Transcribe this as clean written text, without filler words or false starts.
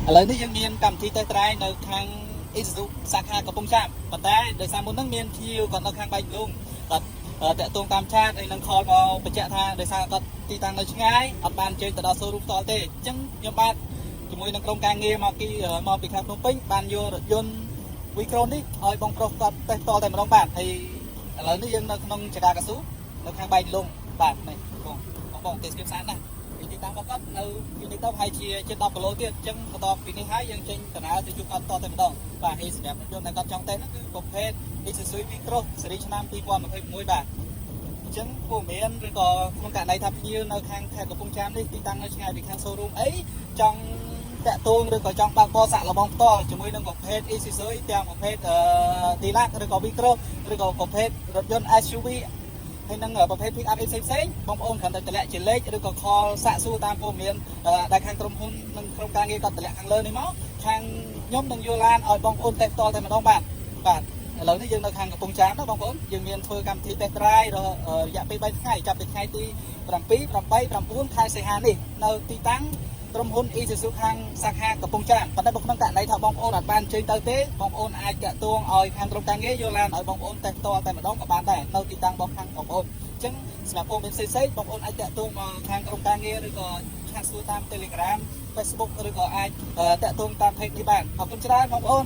ឥឡូវនេះយើងមានកម្មវិធីតេស្ត drive នៅខាង Isuzu សាខាកំពង់ចាមប៉ុន្តែដោយសារមុនហ្នឹងមានភ្ញៀវគាត់នៅខាងបែកលំគាត់តាក់ទងតាមឆាតហើយនឹងខលមកបញ្ជាក់ថាដោយសារគាត់ទីតាំងនៅឆ្ងាយអត់បានជើញទៅដល់ showroom ផ្ទាល់ទេអញ្ចឹងខ្ញុំបាទជាមួយនឹងក្រុមការងារមកពីខាងភ្នំពេញបានយករថយន្ត Vicron នេះឲ្យបងប្រុសគាត់តេស្តផ្ទាល់តែម្ដងបាទហើយឥឡូវនេះយើងនៅក្នុងចកាកស៊ូនៅខាងបែកលំបាទនេះបងទេសភាពស្អាតណាស់ទីតាំងរបស់គាត់នៅពីនេះទៅហើយជាជិត10គីឡូទៀតអញ្ចឹងបន្ទាប់ពីនេះហើយយើងចេញដំណើរទៅជួបគាត់តតែម្ដងបាទហើយសម្រាប់រថយន្តដែលគាត់ចង់តេស្តហ្នឹងគឺប្រភេទ Isuzu Vicross ស៊េរីឆ្នាំ2021បាទអញ្ចឹងព័ត៌មានឬក៏ក្នុងករណីថាភ្ញៀវនៅខាងខេត្តកំពង់ចាមនេះទីតាំងនៅឆ្ងាយពីខាង showroom អីចង់តាក់ទងឬក៏ចង់បើកបរសាក់លបងផ្ទាល់ជាមួយនឹងប្រភេទ Isuzu ទាំងប្រភេទDeluxe ឬក៏ Vicross ឬក៏ប្រភេទរថយន្ត SUV ហើយនឹងប្រភេទ pick up ផ្សេងបងប្អូនគ្រាន់តែតម្លាក់ជាលេខឬក៏ call សាកសួរតាមព័ត៌មានដែលខាងក្រុមហ៊ុននិងក្រុមការងារគាត់តម្លាក់ខាងលើនេះមកខាងខ្ញុំនឹងយកឡានឲ្យបងប្អូនតេស្តផ្ទាល់តែម្ដងបាទឥឡូវនេះយើងនៅខាងកំពង់ចាមណាបងប្អូនយើងមានធ្វើកម្មវិធី test drive រយៈពេល3ថ្ងៃចាប់ពីថ្ងៃទី7 8 9 ខែសីហានេះនៅទីតាំងក្រុមហ៊ុន Isuzu ខាងសាខាកំពង់ចាមប៉ុន្តែបើក្នុងករណីថាបងប្អូនអត់បានជើញទៅទេបងប្អូនអាចតាក់ទងឲ្យខាងក្រុមការងារយកឡានឲ្យបងប្អូនតេស្តផ្ទាល់តែម្ដងក៏បានដែរនៅទីតាំងរបស់ខាងបងប្អូនអញ្ចឹងសម្រាប់បងប្អូនផ្សេងៗបងប្អូនអាចតាក់ទងមកខាងក្រុមការងារឬក៏ឆាតសួរតាម Telegram Facebook ឬក៏អាចតាក់ទងតាម page នេះបានអរគុណច្រើនបងប្អូន